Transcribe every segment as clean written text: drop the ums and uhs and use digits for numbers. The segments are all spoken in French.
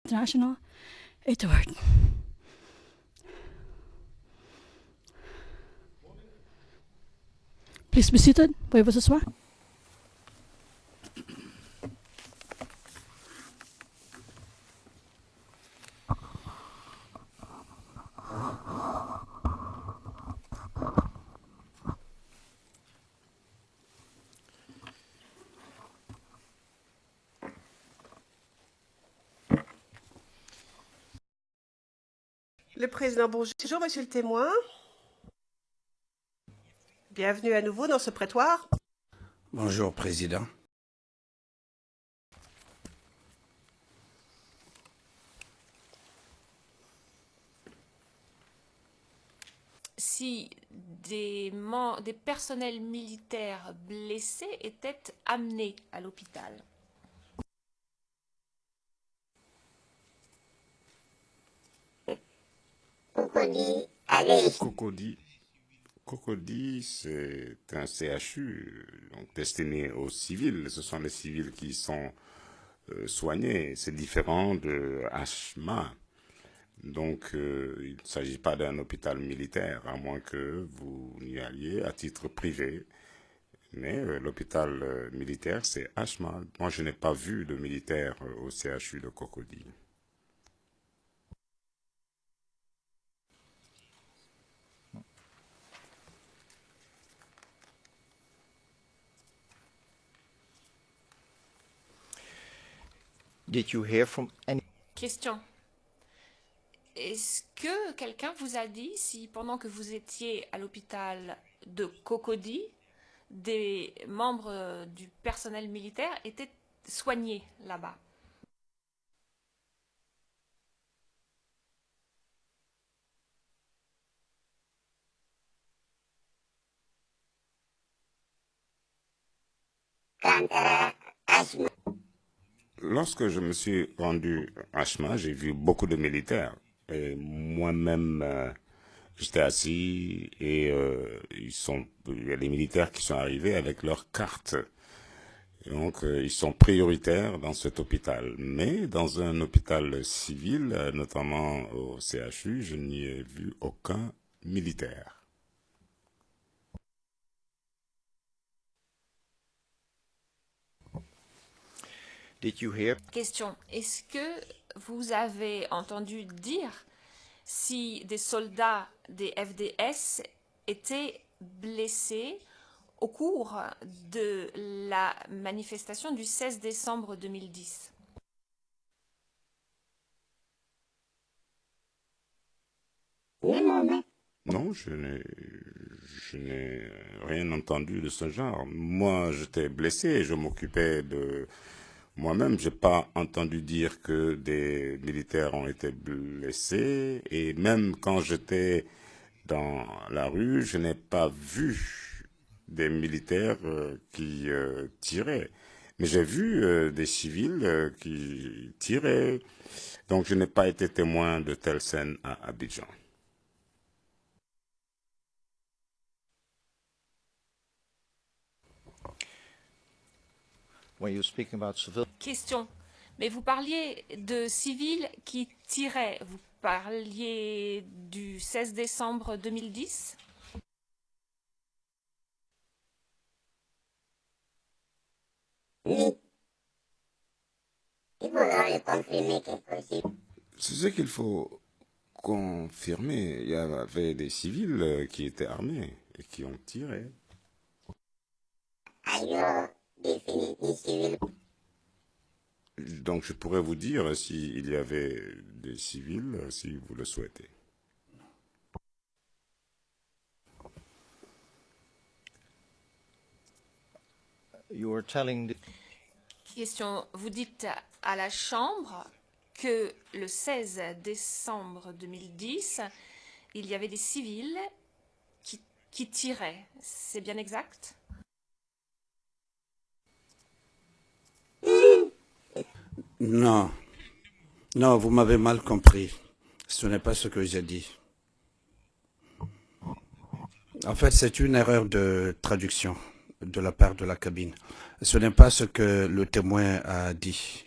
International est ouverte. Please be seated. Veuillez vous asseoir. Le président, bonjour, monsieur le témoin. Bienvenue à nouveau dans ce prétoire. Bonjour, Président. Si des personnels militaires blessés étaient amenés à l'hôpital. Cocody, c'est un CHU donc destiné aux civils. Ce sont les civils qui sont soignés. C'est différent de HMA. Donc, il ne s'agit pas d'un hôpital militaire, à moins que vous y alliez à titre privé. Mais l'hôpital militaire, c'est HMA. Moi, je n'ai pas vu de militaire au CHU de Cocody. Did you hear from any? Question. Est-ce que quelqu'un vous a dit si pendant que vous étiez à l'hôpital de Cocody, des membres du personnel militaire étaient soignés là-bas? Lorsque je me suis rendu à HMA, j'ai vu beaucoup de militaires. Et moi-même, j'étais assis et il y a des militaires qui sont arrivés avec leurs cartes. Et donc, ils sont prioritaires dans cet hôpital. Mais dans un hôpital civil, notamment au CHU, je n'y ai vu aucun militaire. Did you hear? Question. Est-ce que vous avez entendu dire si des soldats des FDS étaient blessés au cours de la manifestation du 16 décembre 2010? Non, je n'ai rien entendu de ce genre. Moi, j'étais blessé, je m'occupais de moi-même. J'ai pas entendu dire que des militaires ont été blessés. Et même quand j'étais dans la rue, je n'ai pas vu des militaires qui tiraient. Mais j'ai vu des civils qui tiraient. Donc, je n'ai pas été témoin de telles scènes à Abidjan. When you're speaking about civil, Question. Mais vous parliez de civils qui tiraient. Vous parliez du 16 décembre 2010? C'est ce qu'il faut confirmer. Il y avait des civils qui étaient armés et qui ont tiré. Donc je pourrais vous dire s'il y avait des civils, si vous le souhaitez. you were telling. Question. Vous dites à la Chambre que le 16 décembre 2010, il y avait des civils qui tiraient. C'est bien exact? Non. Non, vous m'avez mal compris. Ce n'est pas ce que j'ai dit. En fait, c'est une erreur de traduction de la part de la cabine. Ce n'est pas ce que le témoin a dit.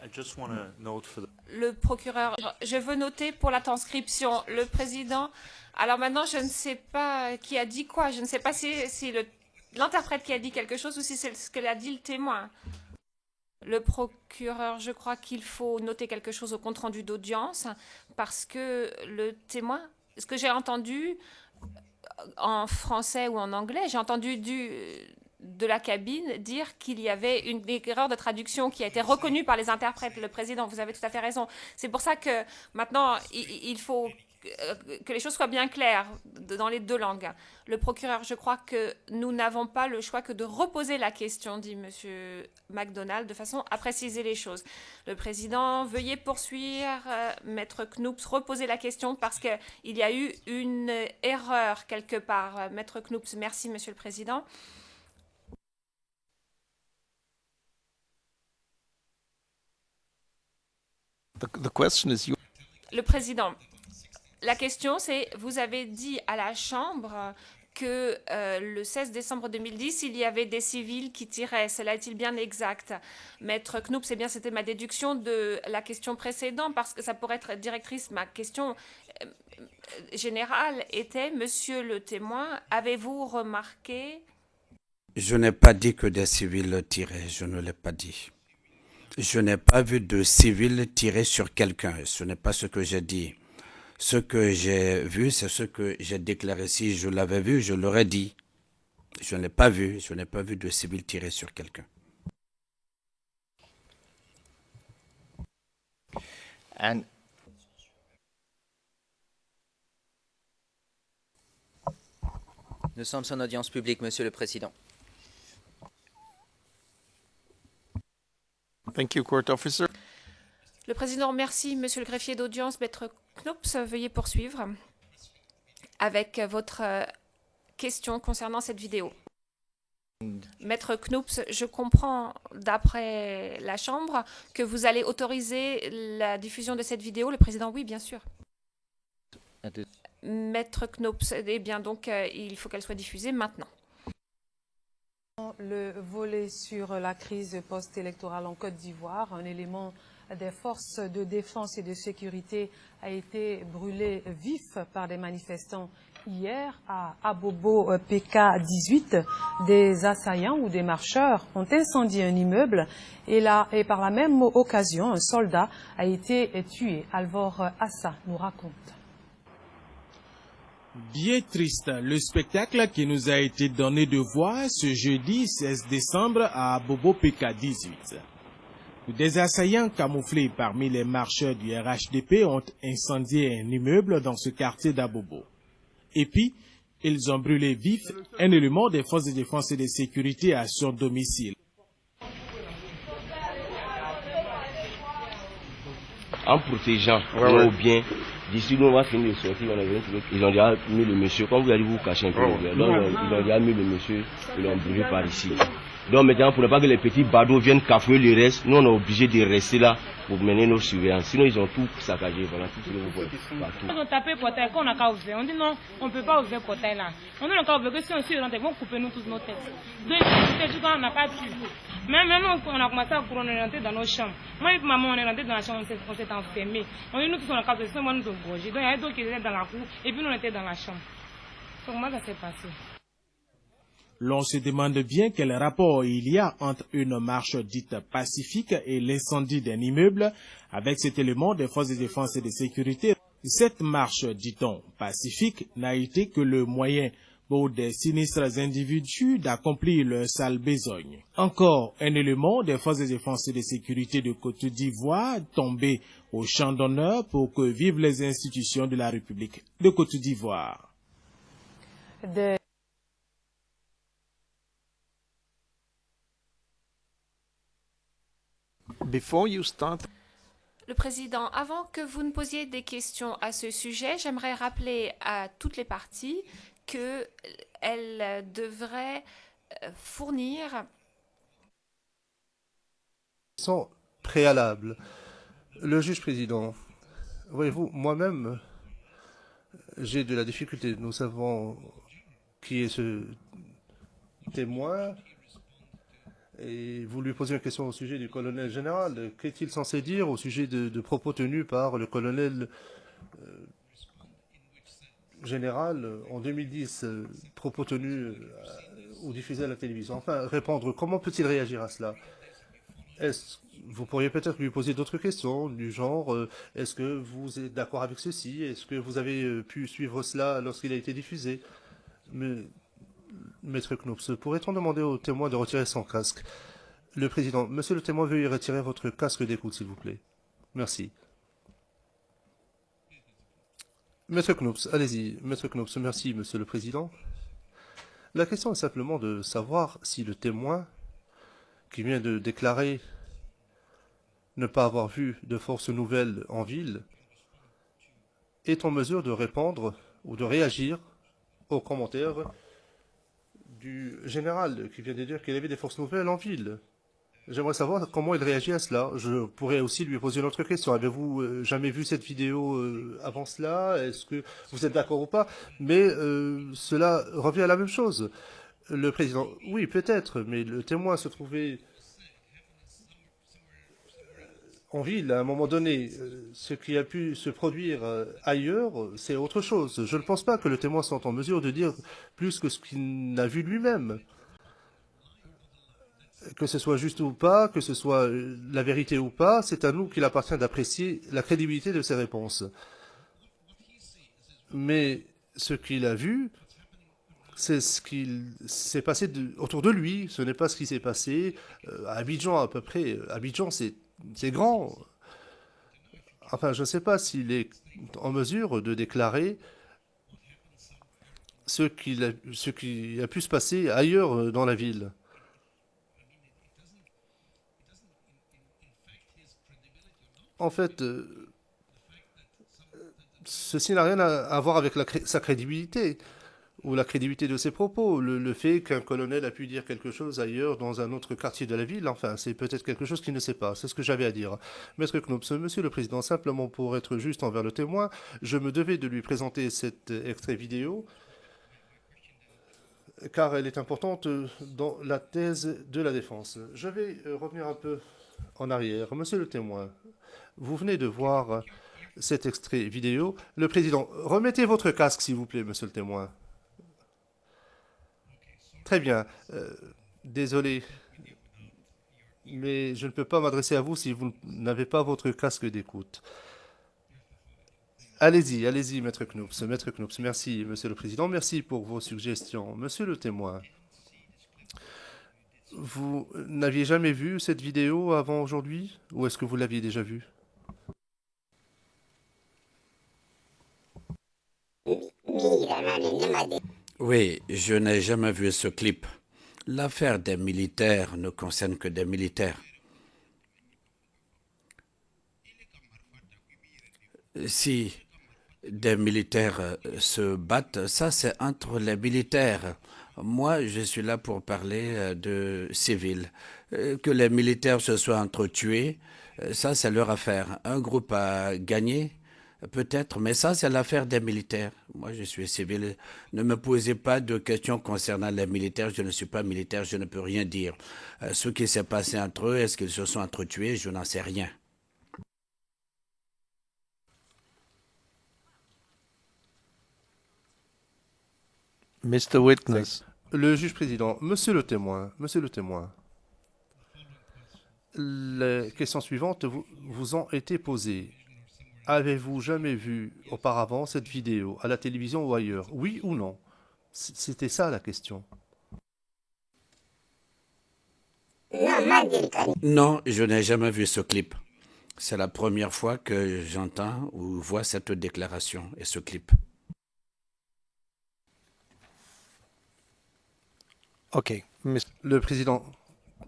I just want to note for the... Le procureur, je veux noter pour la transcription, le président. Alors maintenant, je ne sais pas qui a dit quoi. Je ne sais pas si l'interprète qui a dit quelque chose ou si c'est ce que l'a dit le témoin. Le procureur, je crois qu'il faut noter quelque chose au compte-rendu d'audience parce que le témoin, ce que j'ai entendu en français ou en anglais, j'ai entendu de la cabine dire qu'il y avait une erreur de traduction qui a été reconnue par les interprètes. Le président, vous avez tout à fait raison. C'est pour ça que maintenant, il faut que les choses soient bien claires dans les deux langues. Le procureur, je crois que nous n'avons pas le choix que de reposer la question, dit M. MacDonald, de façon à préciser les choses. Le président, veuillez poursuivre. Maître Knoops, reposer la question parce qu'il y a eu une erreur quelque part. Maître Knoops, merci, Monsieur le Président. The question is you. Le président, la question c'est, vous avez dit à la Chambre que le 16 décembre 2010, il y avait des civils qui tiraient. Cela est-il bien exact? Maître Knoops, c'est bien, c'était ma déduction de la question précédente, parce que ça pourrait être directrice. Ma question générale était, monsieur le témoin, avez-vous remarqué... Je n'ai pas dit que des civils tiraient, je ne l'ai pas dit. Je n'ai pas vu de civils tirer sur quelqu'un, ce n'est pas ce que j'ai dit. Ce que j'ai vu, c'est ce que j'ai déclaré. Si je l'avais vu, je l'aurais dit. Je ne l'ai pas vu, je n'ai pas vu de civils tirer sur quelqu'un. And Nous sommes en audience publique, Monsieur le Président. Thank you, court officer. Le président remercie Monsieur le greffier d'audience, Maître Knoops. Veuillez poursuivre avec votre question concernant cette vidéo. Maître Knoops, je comprends d'après la Chambre que vous allez autoriser la diffusion de cette vidéo. Le président, oui, bien sûr. Maître Knoops, eh bien donc il faut qu'elle soit diffusée maintenant. Le volet sur la crise post-électorale en Côte d'Ivoire, un élément des forces de défense et de sécurité a été brûlé vif par des manifestants hier à Abobo PK 18. Des assaillants ou des marcheurs ont incendié un immeuble et par la même occasion, un soldat a été tué. Alvor Assa nous raconte. Bien triste, le spectacle qui nous a été donné de voir ce jeudi 16 décembre à Abobo PK 18. Des assaillants camouflés parmi les marcheurs du RHDP ont incendié un immeuble dans ce quartier d'Abobo. Et puis, ils ont brûlé vif un élément des forces de défense et de sécurité à son domicile. En protégeant nos biens, d'ici nous on va finir de sortir, ils ont déjà mis le monsieur, comme vous allez vous cacher un peu, donc ils ont déjà mis le monsieur, ils l'ont brûlé par ici. Donc maintenant, pour ne pas que les petits badauds viennent cafouer le reste, nous on est obligé de rester là pour mener nos surveillances. Sinon ils ont tout saccagé, voilà, tout ce que vous voyez partout. Ils ont tapé le portail, qu'on n'a qu'à ouvrir. On dit non, on ne peut pas ouvrir le portail là. On n'a qu'à ouvrir, que si on suit, ils vont couper nous tous nos têtes. Donc on n'a pas pu. Mais maintenant, on a commencé à courir, on est rentré dans nos chambres. Moi et maman, on est rentré dans la chambre, on s'est enfermés. On dit nous tous on a qu'à ouvrir, moi nous sommes gorgés. Donc il y a d'autres qui étaient dans la cour et puis nous on était dans la chambre. Donc comment ça s'est passé? L'on se demande bien quel rapport il y a entre une marche dite pacifique et l'incendie d'un immeuble avec cet élément des forces de défense et de sécurité. Cette marche, dit-on, pacifique n'a été que le moyen pour des sinistres individus d'accomplir leur sale besogne. Encore un élément des forces de défense et de sécurité de Côte d'Ivoire tombé au champ d'honneur pour que vivent les institutions de la République de Côte d'Ivoire. Before you start... Le président, avant que vous ne posiez des questions à ce sujet, j'aimerais rappeler à toutes les parties qu'elles devraient fournir... Sans préalable. Le juge président, voyez-vous, moi-même, j'ai de la difficulté. Nous savons qui est ce témoin. et vous lui posez une question au sujet du colonel général. Qu'est-il censé dire au sujet de propos tenus par le colonel général en 2010, propos tenus ou diffusés à la télévision? Enfin, répondre, comment peut-il réagir à cela? Vous pourriez peut-être lui poser d'autres questions, du genre, est-ce que vous êtes d'accord avec ceci? Est-ce que vous avez pu suivre cela lorsqu'il a été diffusé? Mais, Maître Knoups, pourrait-on demander au témoin de retirer son casque? Le président, monsieur le témoin, veuillez retirer votre casque d'écoute, s'il vous plaît. Merci. Maître Knoups, allez-y. Maître Knoups, merci, monsieur le président. La question est simplement de savoir si le témoin qui vient de déclarer ne pas avoir vu de forces nouvelles en ville est en mesure de répondre ou de réagir aux commentaires du général qui vient de dire qu'il y avait des forces nouvelles en ville. J'aimerais savoir comment il réagit à cela. Je pourrais aussi lui poser une autre question. Avez-vous jamais vu cette vidéo avant cela? Est-ce que vous êtes d'accord ou pas? Mais cela revient à la même chose. Le président, oui, peut-être, mais le témoin se trouvait en ville à un moment donné. Ce qui a pu se produire ailleurs, c'est autre chose. Je ne pense pas que le témoin soit en mesure de dire plus que ce qu'il n'a vu lui-même. Que ce soit juste ou pas, que ce soit la vérité ou pas, c'est à nous qu'il appartient d'apprécier la crédibilité de ses réponses. Mais ce qu'il a vu, c'est ce qu'il s'est passé autour de lui. Ce n'est pas ce qui s'est passé à Abidjan à peu près. Abidjan, c'est grand. Enfin, je ne sais pas s'il est en mesure de déclarer ce qui a pu se passer ailleurs dans la ville. En fait, ceci n'a rien à voir avec sa crédibilité ou la crédibilité de ses propos. Le fait qu'un colonel a pu dire quelque chose ailleurs dans un autre quartier de la ville, enfin, c'est peut-être quelque chose qu'il ne sait pas. C'est ce que j'avais à dire. Maître Knoups, monsieur le président, simplement pour être juste envers le témoin, je me devais de lui présenter cet extrait vidéo car elle est importante dans la thèse de la défense. Je vais revenir un peu en arrière. Monsieur le témoin, vous venez de voir cet extrait vidéo. Le président, remettez votre casque, s'il vous plaît, monsieur le témoin. Très bien. Désolé, mais je ne peux pas m'adresser à vous si vous n'avez pas votre casque d'écoute. Allez-y, allez-y, Maître Knoups. Maître Knoups, merci, monsieur le président. Merci pour vos suggestions. Monsieur le témoin, vous n'aviez jamais vu cette vidéo avant aujourd'hui? Ou est-ce que vous l'aviez déjà vue? Oui, je n'ai jamais vu ce clip. L'affaire des militaires ne concerne que des militaires. Si des militaires se battent, ça c'est entre les militaires. Moi, je suis là pour parler de civils. Que les militaires se soient entretués, ça c'est leur affaire. Un groupe a gagné, peut-être, mais ça c'est l'affaire des militaires. Moi, je suis civil. Ne me posez pas de questions concernant les militaires. Je ne suis pas militaire, je ne peux rien dire. Ce qui s'est passé entre eux, est-ce qu'ils se sont entretués? Je n'en sais rien. Mr. Witness. Le juge président, monsieur le témoin, les questions suivantes vous ont été posées. Avez-vous jamais vu auparavant cette vidéo à la télévision ou ailleurs? Oui ou non? C'était ça la question. Non, je n'ai jamais vu ce clip. C'est la première fois que j'entends ou vois cette déclaration et ce clip. Ok. Le président.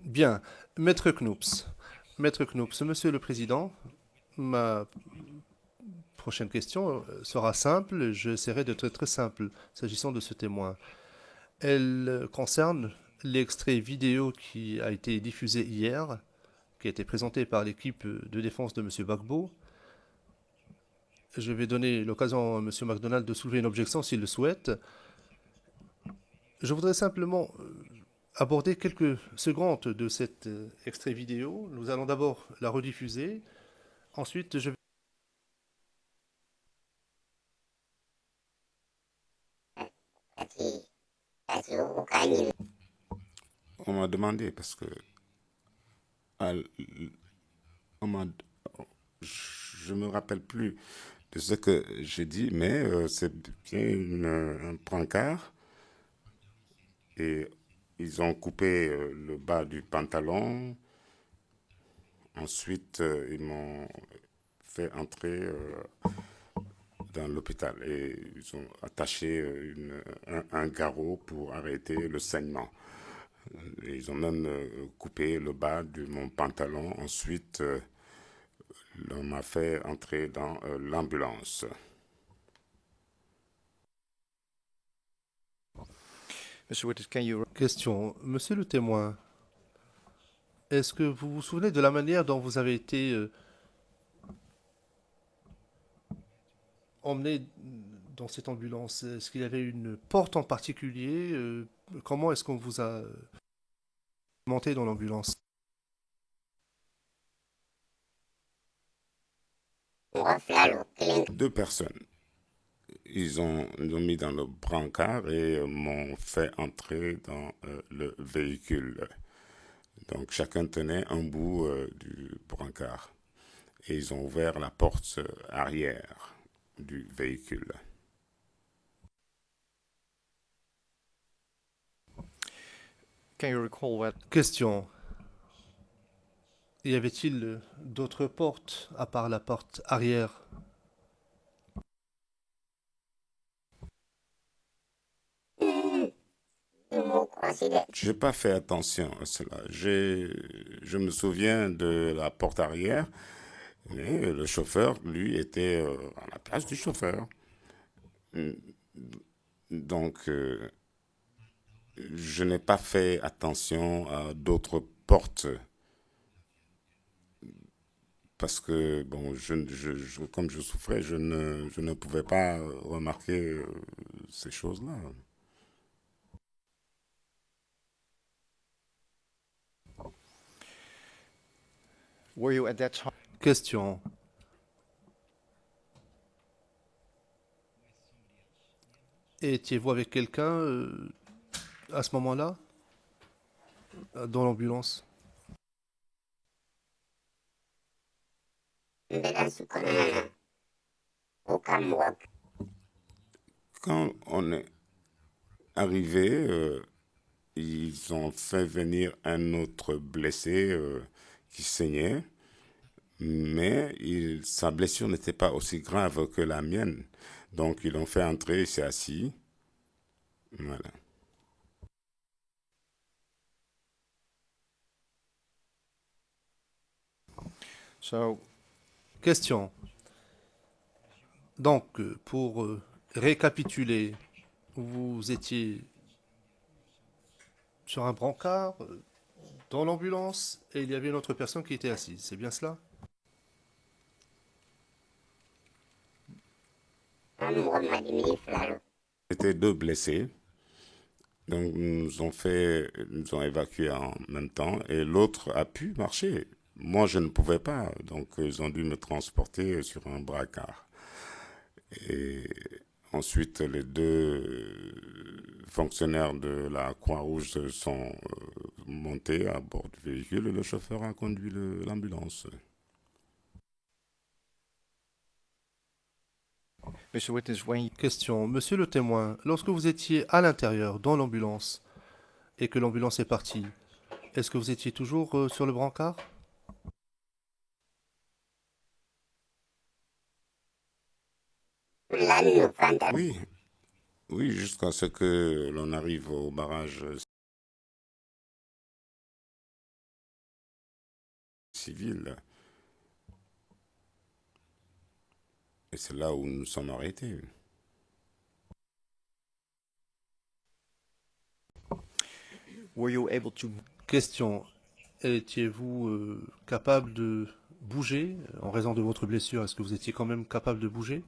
Bien. Maître Knoups, monsieur le président, ma prochaine question sera simple. J'essaierai d'être très simple s'agissant de ce témoin. Elle concerne l'extrait vidéo qui a été diffusé hier, qui a été présenté par l'équipe de défense de M. Gbagbo. Je vais donner l'occasion à M. McDonald de soulever une objection s'il le souhaite. Je voudrais simplement aborder quelques secondes de cet extrait vidéo. Nous allons d'abord la rediffuser. Ensuite, je vais... On m'a demandé parce que je me rappelle plus de ce que j'ai dit, mais c'est bien un brancard et ils ont coupé le bas du pantalon. Ensuite, ils m'ont fait entrer dans l'hôpital et ils ont attaché un garrot pour arrêter le saignement. Ils ont même coupé le bas de mon pantalon. Ensuite, on m'a fait entrer dans l'ambulance. Question. Monsieur le témoin, est-ce que vous vous souvenez de la manière dont vous avez été emmené dans cette ambulance? Est-ce qu'il y avait une porte en particulier? Comment est-ce qu'on vous a monté dans l'ambulance? Deux personnes. Ils ont mis dans le brancard et m'ont fait entrer dans le véhicule. Donc chacun tenait un bout du brancard. Et ils ont ouvert la porte arrière du véhicule. Question. Y avait-il d'autres portes à part la porte arrière? J'ai pas fait attention à cela. Je me souviens de la porte arrière, mais le chauffeur, lui, était à la place du chauffeur. Donc, je n'ai pas fait attention à d'autres portes parce que, bon, comme je souffrais, je ne pouvais pas remarquer ces choses-là. Question. Étiez-vous avec quelqu'un à ce moment-là dans l'ambulance? Quand on est arrivé, ils ont fait venir un autre blessé qui saignait, mais sa blessure n'était pas aussi grave que la mienne. Donc ils l'ont fait entrer, il s'est assis. Voilà. Question. Donc, pour récapituler, vous étiez sur un brancard, dans l'ambulance, et il y avait une autre personne qui était assise. C'est bien cela? C'était deux blessés. Donc, nous ont évacués en même temps, et l'autre a pu marcher. Moi, je ne pouvais pas, donc ils ont dû me transporter sur un brancard. Et ensuite, les deux fonctionnaires de la Croix-Rouge sont montés à bord du véhicule et le chauffeur a conduit l'ambulance. Question. Monsieur le témoin, lorsque vous étiez à l'intérieur, dans l'ambulance, et que l'ambulance est partie, est-ce que vous étiez toujours sur le brancard? Oui, oui, jusqu'à ce que l'on arrive au barrage civil. Et c'est là où nous sommes arrêtés. Question. Étiez-vous capable de bouger en raison de votre blessure? Est-ce que vous étiez quand même capable de bouger?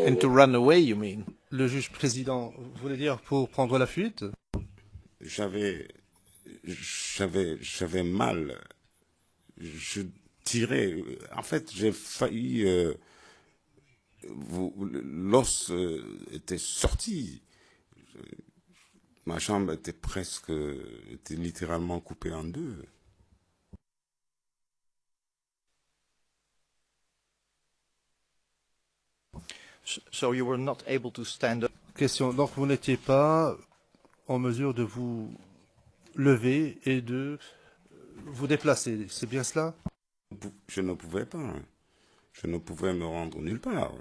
And to run away, you mean? Le juge président, vous voulez dire pour prendre la fuite? J'avais mal. Je tirais. En fait, j'ai failli. L'os était sorti. Ma jambe était littéralement coupée en deux. So you were not able to stand up. Question. Donc vous n'étiez pas en mesure de vous lever et de vous déplacer. C'est bien cela? Je ne pouvais pas. Je ne pouvais me rendre nulle part.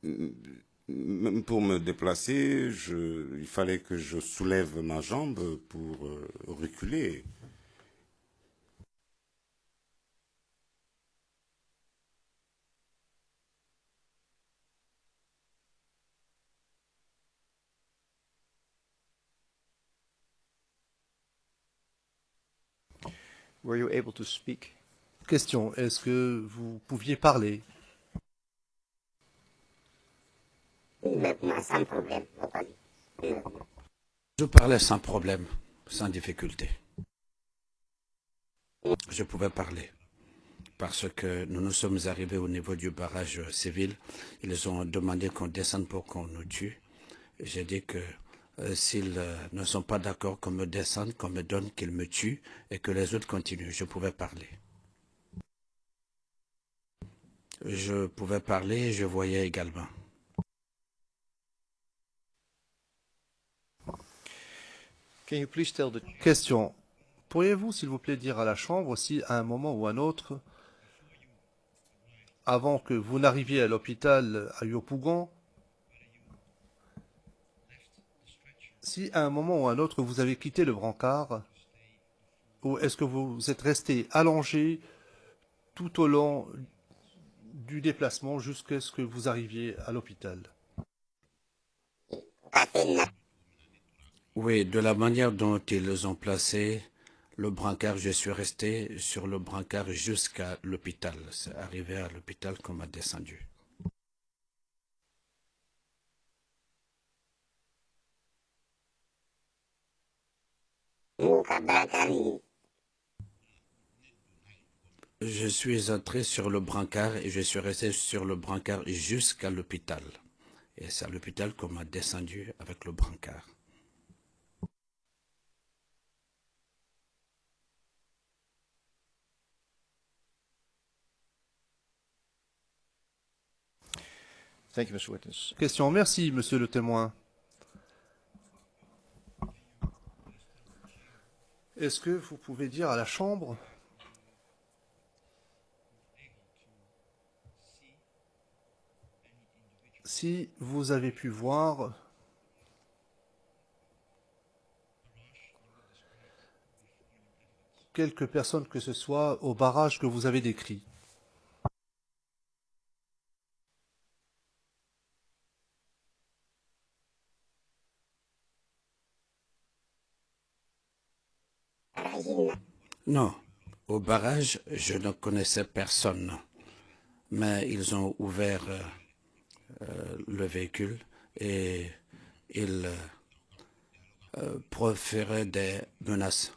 Même pour me déplacer, il fallait que je soulève ma jambe pour reculer. Were you able to speak? Question. Est-ce que vous pouviez parler? Je parlais sans problème, sans difficulté. Je pouvais parler. Parce que nous nous sommes arrivés au niveau du barrage civil. Ils ont demandé qu'on descende pour qu'on nous tue. J'ai dit que s'ils ne sont pas d'accord qu'on me descende, qu'on me donne, qu'ils me tuent et que les autres continuent. Je pouvais parler. Je pouvais parler et je voyais également. Can you please tell the... Question. Pourriez-vous, s'il vous plaît, dire à la Chambre si, à un moment ou à un autre, avant que vous n'arriviez à l'hôpital à Yopougon, si, à un moment ou à un autre, vous avez quitté le brancard, ou est-ce que vous êtes resté allongé tout au long du déplacement jusqu'à ce que vous arriviez à l'hôpital? Oui, de la manière dont ils ont placé le brancard, je suis resté sur le brancard jusqu'à l'hôpital. C'est arrivé à l'hôpital qu'on m'a descendu. Je suis entré sur le brancard et je suis resté sur le brancard jusqu'à l'hôpital. Et c'est à l'hôpital qu'on m'a descendu avec le brancard. Thank you, Mr. Witness. Question. Merci, monsieur le témoin. Est-ce que vous pouvez dire à la Chambre si vous avez pu voir quelques personnes que ce soit au barrage que vous avez décrit? Non, au barrage, je ne connaissais personne, mais ils ont ouvert le véhicule et ils proféraient des menaces.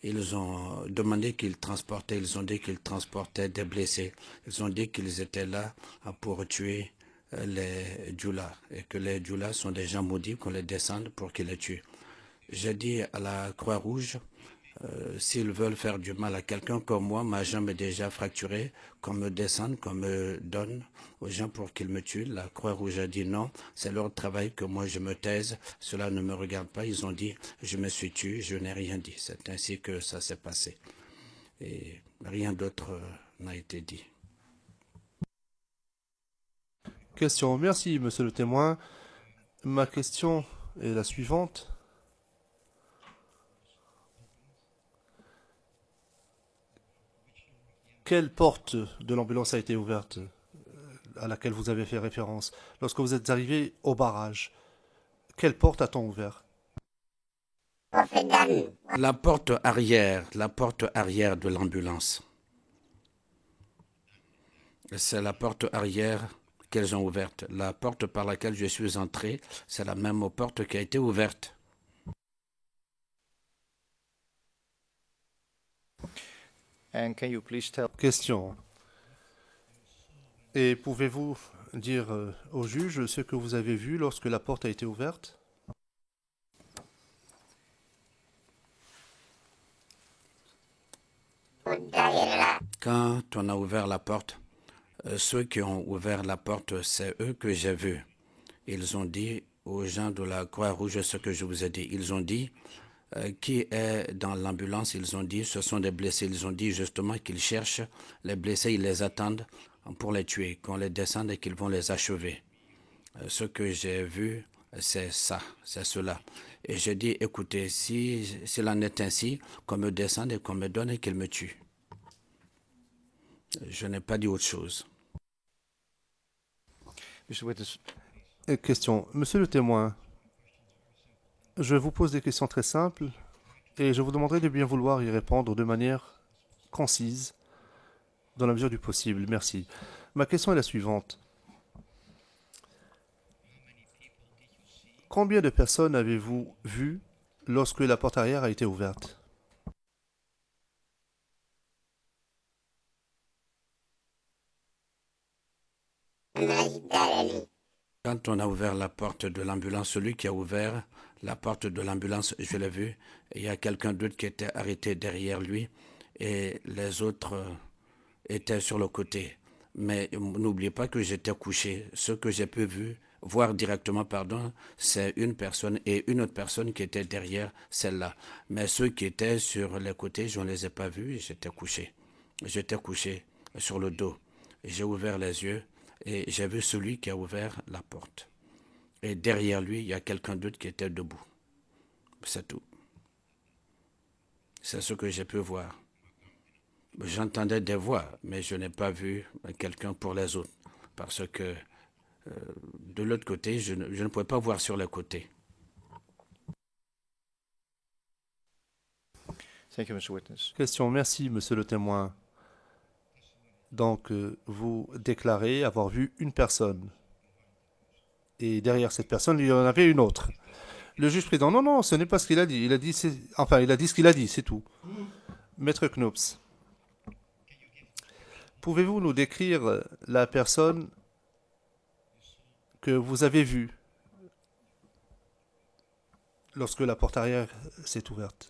Ils ont demandé qu'ils transportaient, ils ont dit qu'ils transportaient des blessés. Ils ont dit qu'ils étaient là pour tuer les djoulas et que les djoulas sont des gens maudits, qu'on les descende pour qu'ils les tuent. J'ai dit à la Croix-Rouge, s'ils veulent faire du mal à quelqu'un comme moi, ma jambe est déjà fracturée, qu'on me descende, qu'on me donne aux gens pour qu'ils me tuent. La Croix-Rouge a dit non, c'est leur travail, que moi je me taise, cela ne me regarde pas. Ils ont dit, je me suis tué, je n'ai rien dit. C'est ainsi que ça s'est passé. Et rien d'autre n'a été dit. Question. Merci, monsieur le témoin. Ma question est la suivante. Quelle porte de l'ambulance a été ouverte à laquelle vous avez fait référence lorsque vous êtes arrivé au barrage? Quelle porte a-t-on ouvert? La porte arrière de l'ambulance. C'est la porte arrière qu'elles ont ouverte. La porte par laquelle je suis entré, c'est la même porte qui a été ouverte. And can you please tell... Question. Et pouvez-vous dire au juge ce que vous avez vu lorsque la porte a été ouverte? Quand on a ouvert la porte, ceux qui ont ouvert la porte, c'est eux que j'ai vus. Ils ont dit aux gens de la Croix-Rouge ce que je vous ai dit. Ils ont dit qui est dans l'ambulance. Ils ont dit ce sont des blessés. Ils ont dit justement qu'ils cherchent les blessés, ils les attendent pour les tuer, qu'on les descende et qu'ils vont les achever. Ce que j'ai vu, c'est ça, c'est cela. Et j'ai dit, écoutez, s'il en est ainsi, qu'on me descende et qu'on me donne et qu'il me tue. Je n'ai pas dit autre chose. Question. Monsieur le témoin, je vous pose des questions très simples et je vous demanderai de bien vouloir y répondre de manière concise, dans la mesure du possible. Merci. Ma question est la suivante. Combien de personnes avez-vous vu lorsque la porte arrière a été ouverte? Quand on a ouvert la porte de l'ambulance, celui qui a ouvert la porte de l'ambulance, je l'ai vu, il y a quelqu'un d'autre qui était arrêté derrière lui et les autres étaient sur le côté. Mais n'oubliez pas que j'étais couché. Ce que j'ai pu voir directement, c'est une personne et une autre personne qui était derrière celle-là. Mais ceux qui étaient sur les côtés, je ne les ai pas vus et j'étais couché. J'étais couché sur le dos. J'ai ouvert les yeux et j'ai vu celui qui a ouvert la porte. Et derrière lui, il y a quelqu'un d'autre qui était debout. C'est tout. C'est ce que j'ai pu voir. J'entendais des voix, mais je n'ai pas vu quelqu'un pour les autres. Parce que de l'autre côté, je ne pouvais pas voir sur les côtés. Thank you, Mr. Witness. Question. Merci, monsieur le témoin. Donc, vous déclarez avoir vu une personne. Et derrière cette personne, il y en avait une autre. Le juge président, non, ce n'est pas ce qu'il a dit. Il a dit ce qu'il a dit, c'est tout. Maître Knops, pouvez-vous nous décrire la personne que vous avez vue lorsque la porte arrière s'est ouverte?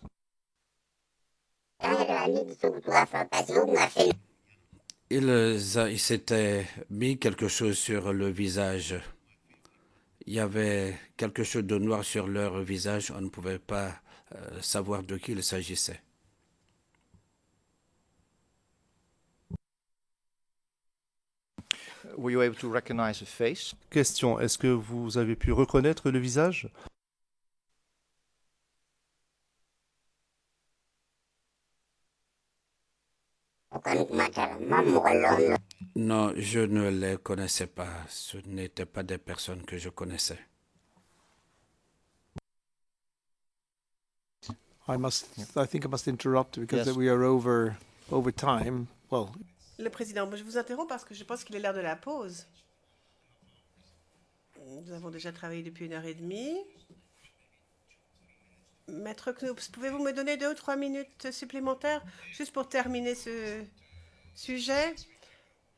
Il s'était mis quelque chose sur le visage. Il y avait quelque chose de noir sur leur visage. On ne pouvait pas savoir de qui il s'agissait. Were you able to recognize a face? Question. Est-ce que vous avez pu reconnaître le visage? Non, je ne les connaissais pas. Ce n'étaient pas des personnes que je connaissais. I think I must interrupt because Yes. we are over time. Well, Le président, je vous interromps parce que je pense qu'il est l'heure de la pause. Nous avons déjà travaillé depuis 1h30. Maître Knops, pouvez-vous me donner 2 ou 3 minutes supplémentaires juste pour terminer ce sujet?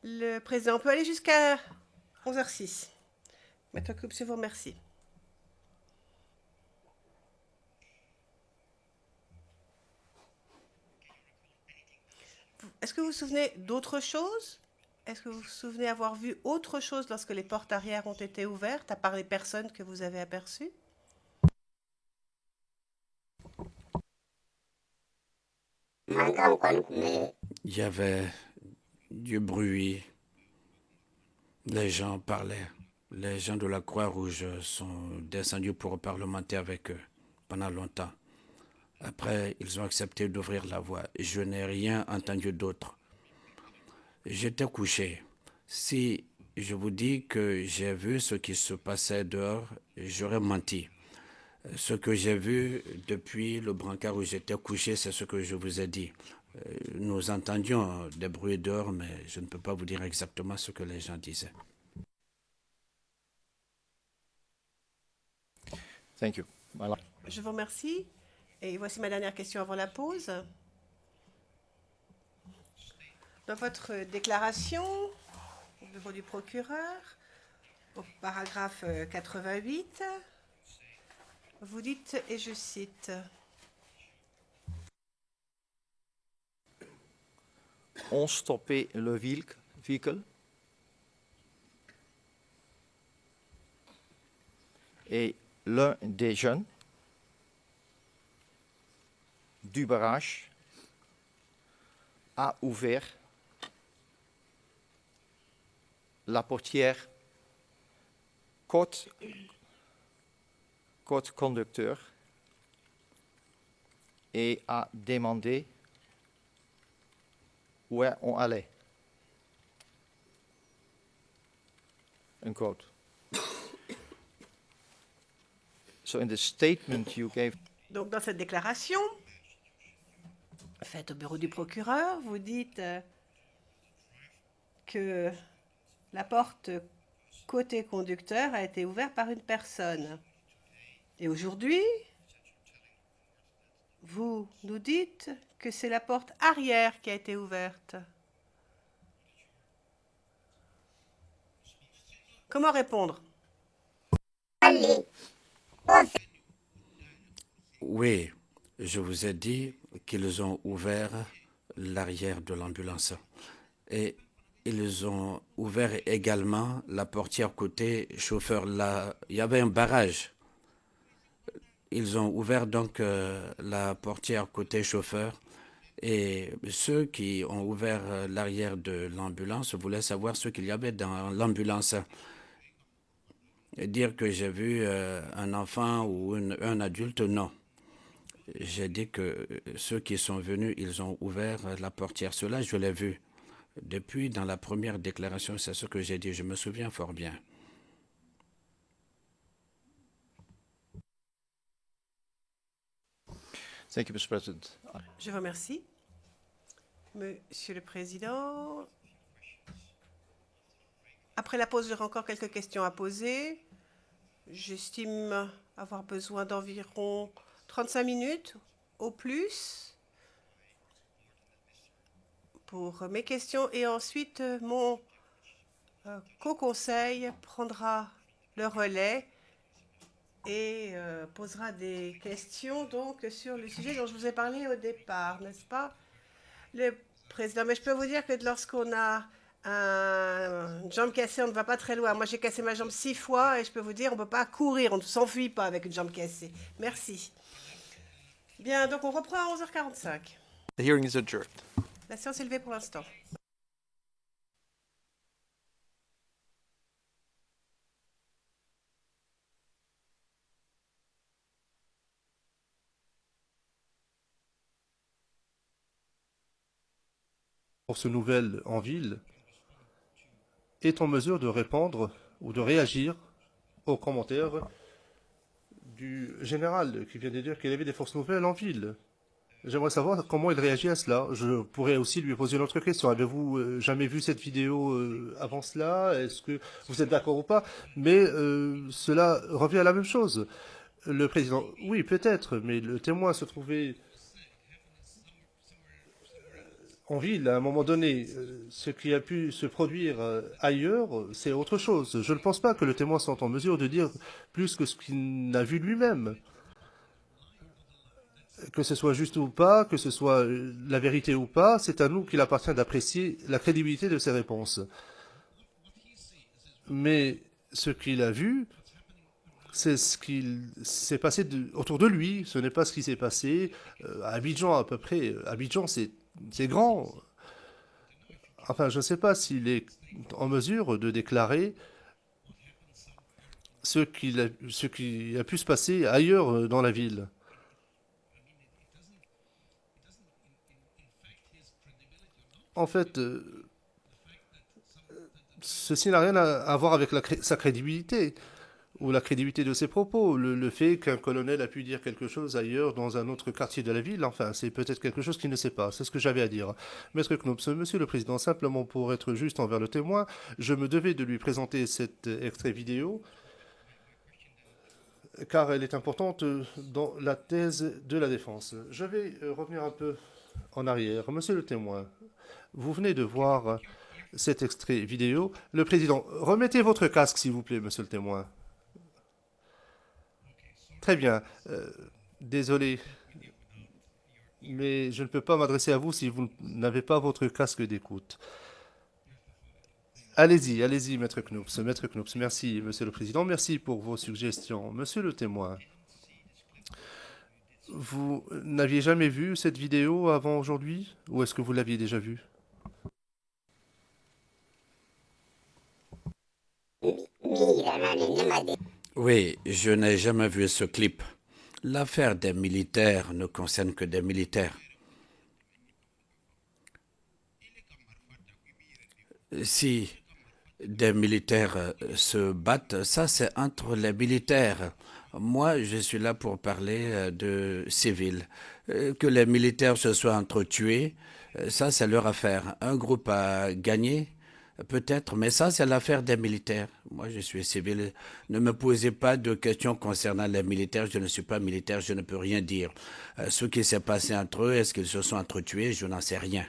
Le président peut aller jusqu'à 11h06. Maître Knops, je vous remercie. Est-ce que vous vous souvenez d'autre chose? Est-ce que vous vous souvenez avoir vu autre chose lorsque les portes arrière ont été ouvertes, à part les personnes que vous avez aperçues? Il y avait du bruit. Les gens parlaient. Les gens de la Croix-Rouge sont descendus pour parlementer avec eux pendant longtemps. Après, ils ont accepté d'ouvrir la voie. Je n'ai rien entendu d'autre. J'étais couché. Si je vous dis que j'ai vu ce qui se passait dehors, j'aurais menti. Ce que j'ai vu depuis le brancard où j'étais couché, c'est ce que je vous ai dit. Nous entendions des bruits dehors, mais je ne peux pas vous dire exactement ce que les gens disaient. Thank you. Je vous remercie. Et voici ma dernière question avant la pause. Dans votre déclaration au bureau du procureur, au paragraphe 88, vous dites, et je cite, « On stoppait le véhicule et l'un des jeunes du barrage a ouvert la portière côte conducteur et a demandé où on allait. Un quote. So in the statement you gave. Donc dans cette déclaration faite au bureau du procureur, vous dites que la porte côté conducteur a été ouverte par une personne. Et aujourd'hui, vous nous dites que c'est la porte arrière qui a été ouverte. Comment répondre? Oui, je vous ai dit qu'ils ont ouvert l'arrière de l'ambulance. Et ils ont ouvert également la portière côté chauffeur. Là, il y avait un barrage. Ils ont ouvert donc la portière côté chauffeur. Et ceux qui ont ouvert l'arrière de l'ambulance voulaient savoir ce qu'il y avait dans l'ambulance. Et dire que j'ai vu un enfant ou un adulte, non. J'ai dit que ceux qui sont venus, ils ont ouvert la portière. Cela, je l'ai vu. Depuis, dans la première déclaration, c'est ce que j'ai dit. Je me souviens fort bien. Thank you, Mr. President. Je vous remercie. Monsieur le Président, après la pause, j'aurai encore quelques questions à poser. J'estime avoir besoin d'environ 35 minutes au plus pour mes questions. Et ensuite, mon co-conseil prendra le relais et posera des questions donc, sur le sujet dont je vous ai parlé au départ, n'est-ce pas, le Président? Mais je peux vous dire que lorsqu'on a une jambe cassée, on ne va pas très loin. Moi, j'ai cassé ma jambe 6 fois et je peux vous dire, on ne peut pas courir, on ne s'enfuit pas avec une jambe cassée. Merci. Bien, donc on reprend à 11h45. The hearing is adjourned. La séance est levée pour l'instant. Force nouvelle en ville est en mesure de répondre ou de réagir aux commentaires du général qui vient de dire qu'il y avait des forces nouvelles en ville. J'aimerais savoir comment il réagit à cela. Je pourrais aussi lui poser une autre question. Avez-vous jamais vu cette vidéo avant cela? Est-ce que vous êtes d'accord ou pas? Mais cela revient à la même chose. Le président, oui, peut-être, mais le témoin se trouvait en ville, à un moment donné. Ce qui a pu se produire ailleurs, c'est autre chose. Je ne pense pas que le témoin soit en mesure de dire plus que ce qu'il n'a vu lui-même. Que ce soit juste ou pas, que ce soit la vérité ou pas, c'est à nous qu'il appartient d'apprécier la crédibilité de ses réponses. Mais ce qu'il a vu, c'est ce qu'il s'est passé autour de lui. Ce n'est pas ce qui s'est passé à Abidjan à peu près. Abidjan, c'est grand. Enfin, je ne sais pas s'il est en mesure de déclarer ce qui a pu se passer ailleurs dans la ville. En fait, ceci n'a rien à voir avec sa crédibilité. ou la crédibilité de ses propos. Le fait qu'un colonel a pu dire quelque chose ailleurs dans un autre quartier de la ville, enfin, c'est peut-être quelque chose qu'il ne sait pas. C'est ce que j'avais à dire. Maître Knops, Monsieur le Président, simplement pour être juste envers le témoin, je me devais de lui présenter cet extrait vidéo car elle est importante dans la thèse de la défense. Je vais revenir un peu en arrière. Monsieur le témoin, vous venez de voir cet extrait vidéo. Le Président, remettez votre casque, s'il vous plaît, monsieur le témoin. Très bien. Désolé, mais je ne peux pas m'adresser à vous si vous n'avez pas votre casque d'écoute. Allez-y, allez-y, Maître Knops. Maître Knops, merci, Monsieur le Président. Merci pour vos suggestions. Monsieur le témoin, vous n'aviez jamais vu cette vidéo avant aujourd'hui, ou est-ce que vous l'aviez déjà vue? Oui, je n'ai jamais vu ce clip. L'affaire des militaires ne concerne que des militaires. Si des militaires se battent, ça c'est entre les militaires. Moi, je suis là pour parler de civils. Que les militaires se soient entretués, ça c'est leur affaire. Un groupe a gagné, peut-être, mais ça c'est l'affaire des militaires. Moi, je suis civil. Ne me posez pas de questions concernant les militaires. Je ne suis pas militaire, je ne peux rien dire. Ce qui s'est passé entre eux, est-ce qu'ils se sont entretués? Je n'en sais rien.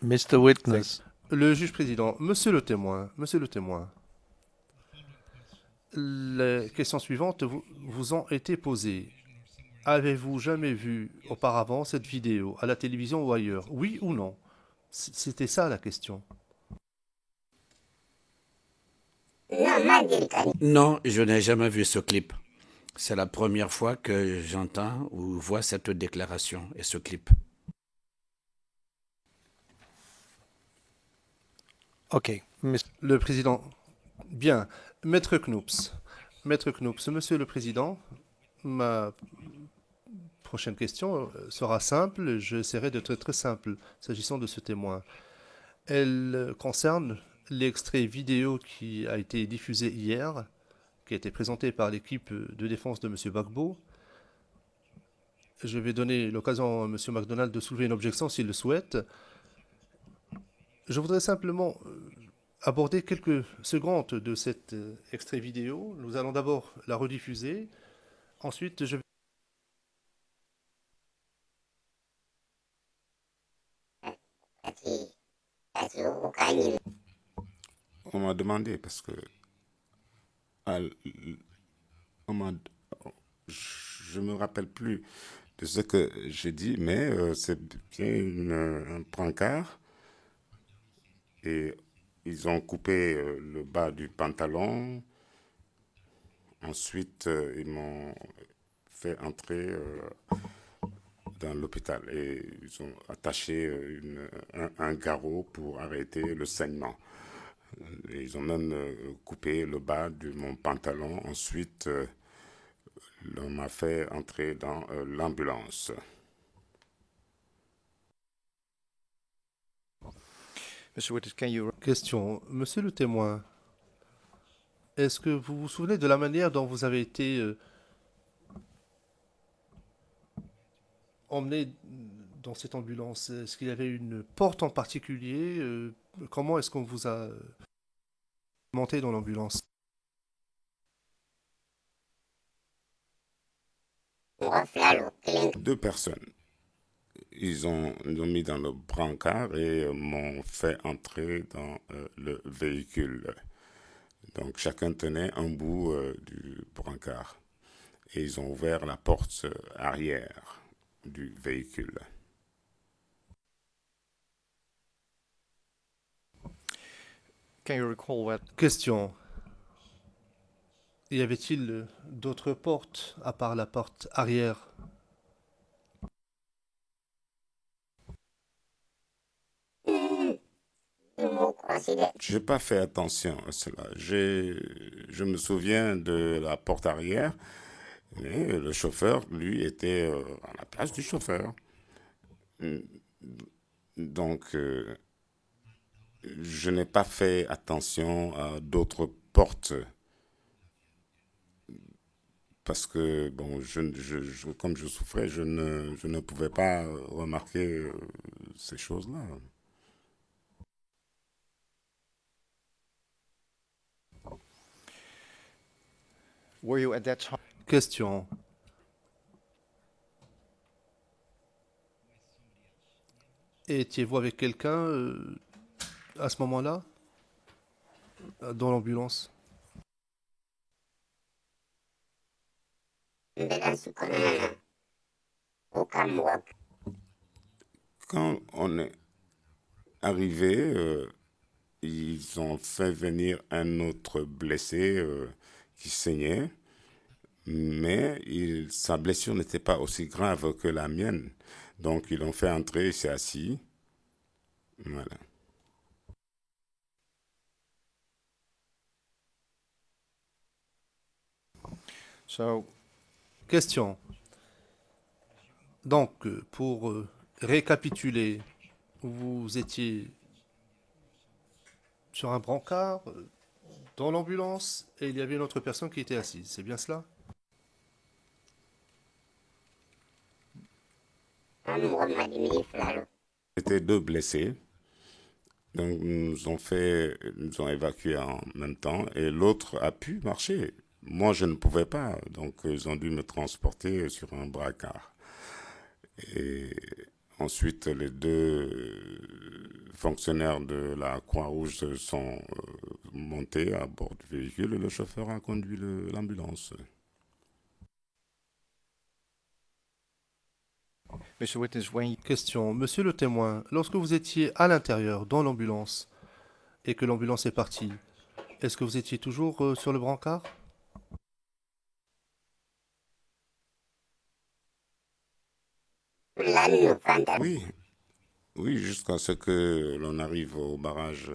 Mr. Witness. Le juge président, monsieur le témoin, les questions suivantes vous ont été posées. Avez-vous jamais vu auparavant cette vidéo à la télévision ou ailleurs? Oui ou non? C'était ça la question. Non, je n'ai jamais vu ce clip. C'est la première fois que j'entends ou vois cette déclaration et ce clip. OK. Le président. Bien. Maître Knops, monsieur le président, ma prochaine question sera simple. J'essaierai d'être très simple s'agissant de ce témoin. Elle concerne l'extrait vidéo qui a été diffusé hier, qui a été présenté par l'équipe de défense de M. Gbagbo. Je vais donner l'occasion à M. MacDonald de soulever une objection s'il le souhaite. Je voudrais simplement aborder quelques secondes de cet extrait vidéo. Nous allons d'abord la rediffuser. Ensuite, je vais... On m'a demandé parce que je me rappelle plus de ce que j'ai dit, mais c'est bien un brancard et ils ont coupé le bas du pantalon. Ensuite, ils m'ont fait entrer dans l'hôpital et ils ont attaché un garrot pour arrêter le saignement. Et ils ont même coupé le bas de mon pantalon. Ensuite, on m'a fait entrer dans l'ambulance. Question. Monsieur le témoin, est-ce que vous vous souvenez de la manière dont vous avez été emmené dans cette ambulance? Est-ce qu'il y avait une porte en particulier? Comment est-ce qu'on vous a monté dans l'ambulance? Deux personnes. Ils nous ont mis dans le brancard et m'ont fait entrer dans le véhicule. Donc chacun tenait un bout du brancard. Et ils ont ouvert la porte arrière du véhicule. Can you recall what... Question. Y avait-il d'autres portes à part la porte arrière? J'ai pas fait attention à cela. Je me souviens de la porte arrière, mais le chauffeur, lui, était à la place du chauffeur. Donc, je n'ai pas fait attention à d'autres portes parce que, bon, comme je souffrais, je ne pouvais pas remarquer ces choses-là. Were you at that time? Question. Étiez-vous avec quelqu'un à ce moment-là dans l'ambulance? Quand on est arrivé, ils ont fait venir un autre blessé qui saignait, mais sa blessure n'était pas aussi grave que la mienne. Donc ils l'ont fait entrer, il s'est assis. Voilà. Question. Donc, pour récapituler, vous étiez sur un brancard, dans l'ambulance, et il y avait une autre personne qui était assise. C'est bien cela? C'était 2 blessés. Donc, nous ont évacués en même temps, et l'autre a pu marcher. Moi, je ne pouvais pas, donc ils ont dû me transporter sur un brancard. Et ensuite, les 2 fonctionnaires de la Croix-Rouge sont montés à bord du véhicule et le chauffeur a conduit l'ambulance. Question. Monsieur le témoin, lorsque vous étiez à l'intérieur, dans l'ambulance, et que l'ambulance est partie, est-ce que vous étiez toujours sur le brancard? Oui, oui, jusqu'à ce que l'on arrive au barrage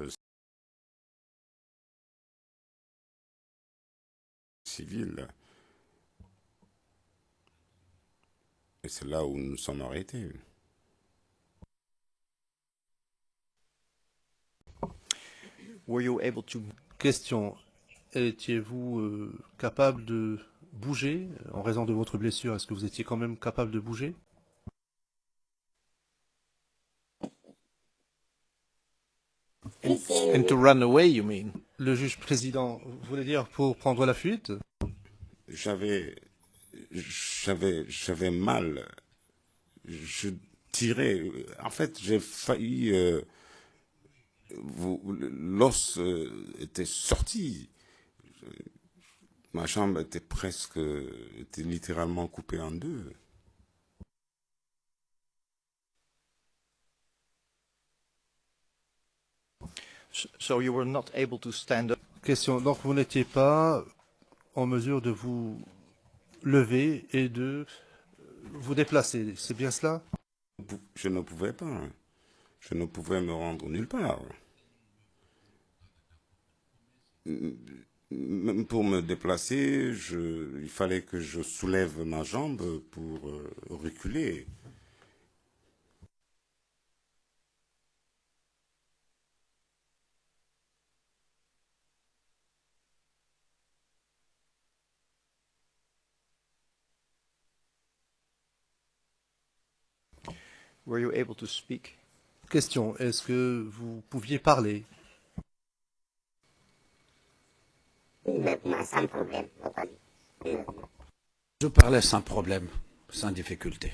civil. Et c'est là où nous sommes arrêtés. Were you able to... Question. Étiez-vous capable de bouger en raison de votre blessure? Est-ce que vous étiez quand même capable de bouger? And to run away, you mean? Le juge président, vous voulez dire pour prendre la fuite? J'avais mal. Je tirais. En fait, j'ai failli. L'os était sorti. Ma jambe était littéralement coupée en 2. So you were not able to stand up. Question. Donc vous n'étiez pas en mesure de vous lever et de vous déplacer. C'est bien cela? Je ne pouvais pas. Je ne pouvais me rendre nulle part. Même pour me déplacer, il fallait que je soulève ma jambe pour reculer. Were you able to speak? Question. Est-ce que vous pouviez parler? Sans problème. Je parlais sans problème, sans difficulté.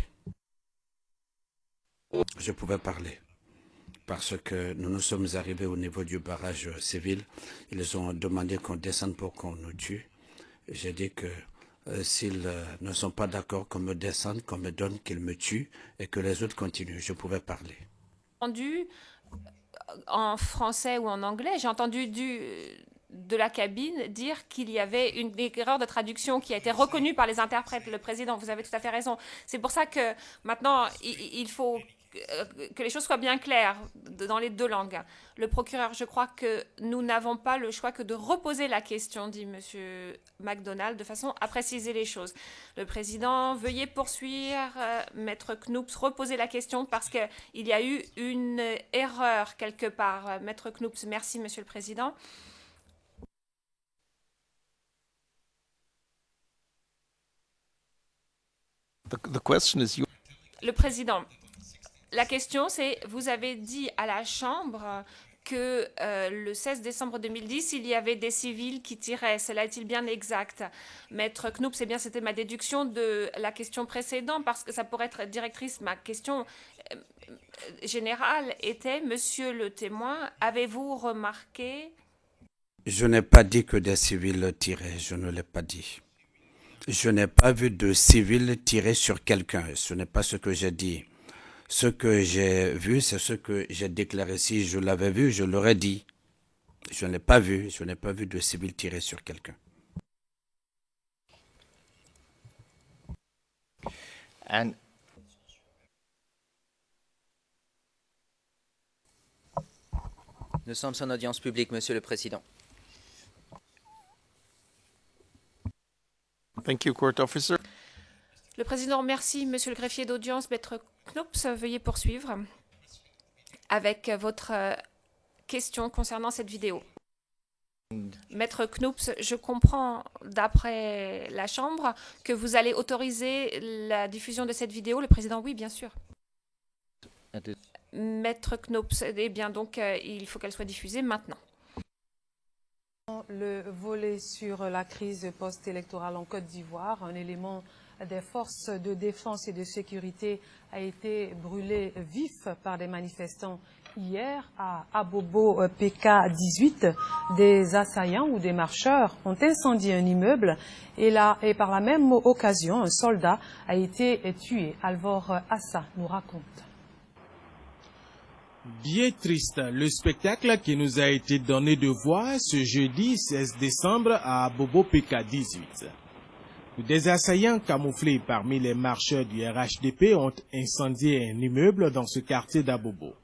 Je pouvais parler. Parce que nous sommes arrivés au niveau du barrage civil. Ils ont demandé qu'on descende pour qu'on nous tue. J'ai dit que s'ils ne sont pas d'accord qu'on me descende, qu'on me donne, qu'ils me tuent et que les autres continuent. Je pouvais parler. Entendu en français ou en anglais, j'ai entendu de la cabine dire qu'il y avait une erreur de traduction qui a été reconnue par les interprètes. Le président, vous avez tout à fait raison. C'est pour ça que maintenant, il faut que les choses soient bien claires. dans les deux langues. Le procureur, je crois que nous n'avons pas le choix que de reposer la question, dit M. MacDonald, de façon à préciser les choses. Le président, veuillez poursuivre, Maître Knoops, reposer la question parce qu'il y a eu une erreur quelque part. Maître Knoops, merci, Monsieur le Président. The question is you. Le président, la question c'est, vous avez dit à la Chambre que le 16 décembre 2010, il y avait des civils qui tiraient. Cela est-il bien exact? Maître Knoops, eh bien, c'était ma déduction de la question précédente, parce que ça pourrait être directrice. Ma question générale était, Monsieur le témoin, avez-vous remarqué? Je n'ai pas dit que des civils tiraient, je ne l'ai pas dit. Je n'ai pas vu de civils tirer sur quelqu'un, ce n'est pas ce que j'ai dit. Ce que j'ai vu, c'est ce que j'ai déclaré. Si je l'avais vu, je l'aurais dit. Je ne l'ai pas vu, je n'ai pas vu de civils tirer sur quelqu'un. And nous sommes en audience publique, Monsieur le Président. Thank you, court officer. Le président remercie Monsieur le greffier d'audience, Maître Knoops. Veuillez poursuivre avec votre question concernant cette vidéo. Maître Knoops, je comprends d'après la Chambre que vous allez autoriser la diffusion de cette vidéo. Le président, oui, bien sûr. Maître Knoops, eh bien donc il faut qu'elle soit diffusée maintenant. Le volet sur la crise post-électorale en Côte d'Ivoire, un élément des forces de défense et de sécurité a été brûlé vif par des manifestants hier à Abobo PK 18. Des assaillants ou des marcheurs ont incendié un immeuble et par la même occasion, un soldat a été tué. Alvor Assa nous raconte. Bien triste, le spectacle qui nous a été donné de voir ce jeudi 16 décembre à Abobo PK 18. Des assaillants camouflés parmi les marcheurs du RHDP ont incendié un immeuble dans ce quartier d'Abobo.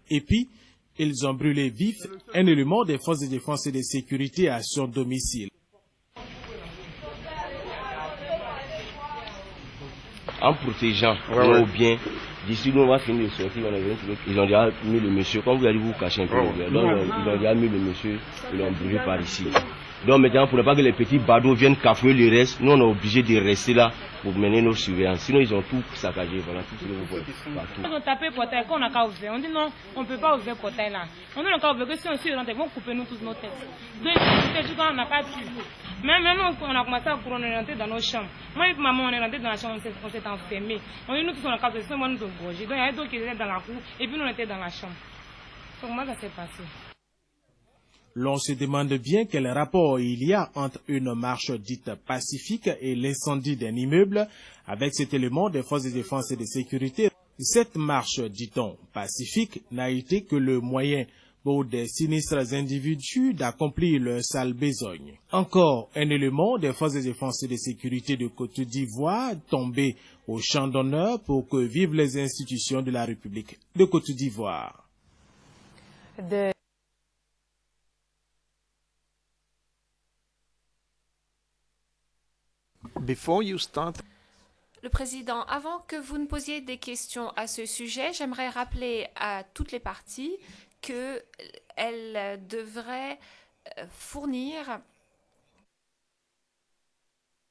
Et puis, ils ont brûlé vif un élément des forces de défense et de sécurité à son domicile. En protégeant nos biens, d'ici nous on va finir de sortir, ils ont déjà mis le monsieur, comme vous allez vous cacher un peu, donc ils ont déjà mis le monsieur, ils l'ont brûlé par ici. Donc maintenant, pour ne pas que les petits badauds viennent cafouer le reste, nous on est obligé de rester là pour mener nos surveillances. Sinon ils ont tout saccagé, voilà, tout ce que vous voyez partout. Ils ont tapé le portail, qu'on n'a qu'à ouvrir. On dit non, on ne peut pas ouvrir le portail là. On n'a qu'à ouvrir, que si on suit, ils vont couper nous tous nos têtes. Donc on n'a pas pu. Même nous, on a commencé à courir, on est rentré dans nos chambres. Moi et maman, on est rentré dans la chambre, on s'est enfermés. On dit nous tous on a qu'à ouvrir, sinon nous sommes gorgés. Donc il y a d'autres qui étaient dans la cour et puis nous on était dans la chambre. Donc comment ça s'est passé? L'on se demande bien quel rapport il y a entre une marche dite pacifique et l'incendie d'un immeuble avec cet élément des forces de défense et de sécurité. Cette marche, dit-on, pacifique n'a été que le moyen pour des sinistres individus d'accomplir leur sale besogne. Encore un élément des forces de défense et de sécurité de Côte d'Ivoire tombé au champ d'honneur pour que vivent les institutions de la République de Côte d'Ivoire. Before you start... Le président, avant que vous ne posiez des questions à ce sujet, j'aimerais rappeler à toutes les parties qu'elles devraient fournir...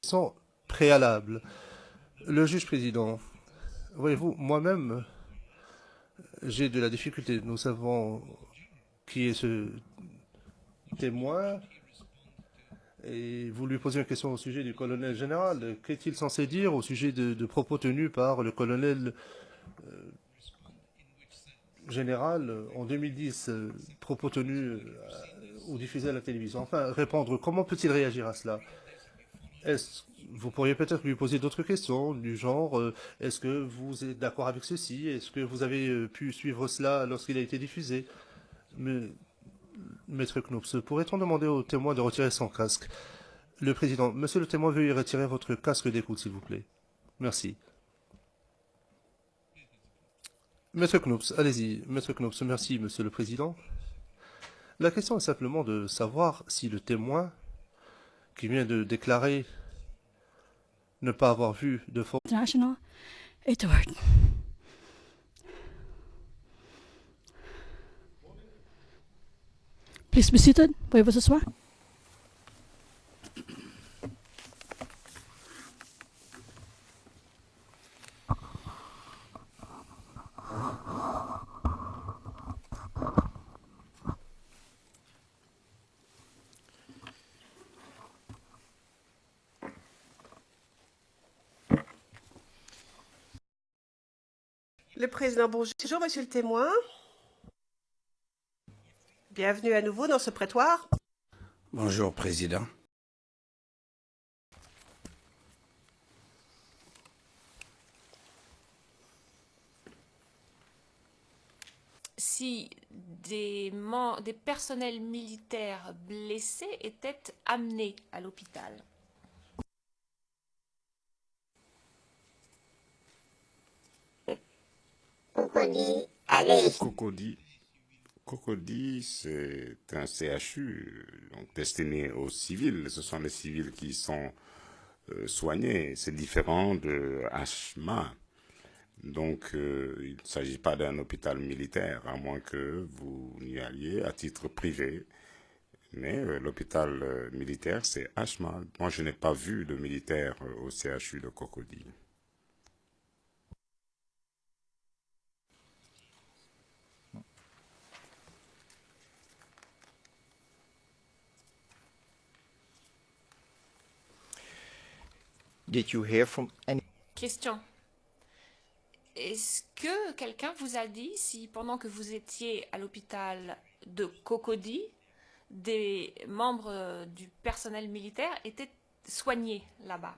Sont préalables. Le juge président, voyez-vous, moi-même, j'ai de la difficulté. Nous savons qui est ce témoin. Et vous lui posez une question au sujet du colonel général. Qu'est-il censé dire au sujet de propos tenus par le colonel général en 2010, propos tenus ou diffusés à la télévision? Enfin, répondre, comment peut-il réagir à cela? Vous pourriez peut-être lui poser d'autres questions du genre, est-ce que vous êtes d'accord avec ceci? Est-ce que vous avez pu suivre cela lorsqu'il a été diffusé? Mais, Maître Knoops, pourrait-on demander au témoin de retirer son casque? Le président, monsieur le témoin, veuillez retirer votre casque d'écoute, s'il vous plaît. Merci. Maître Knoups, allez-y. Maître Knoups, merci, Monsieur le Président. La question est simplement de savoir si le témoin qui vient de déclarer ne pas avoir vu de force International. Edward. Please be seated. Pouvez-vous s'asseoir? Le président, bonjour, monsieur le témoin. Bienvenue à nouveau dans ce prétoire. Bonjour, Président. Si des personnels militaires blessés étaient amenés à l'hôpital. Cocody, c'est un CHU donc destiné aux civils. Ce sont les civils qui sont soignés. C'est différent de HMA. Donc, il ne s'agit pas d'un hôpital militaire, à moins que vous y alliez à titre privé. Mais l'hôpital militaire, c'est HMA. Moi, je n'ai pas vu de militaire au CHU de Cocody. Did you hear from any... Question. Est-ce que quelqu'un vous a dit si pendant que vous étiez à l'hôpital de Cocody, des membres du personnel militaire étaient soignés là-bas?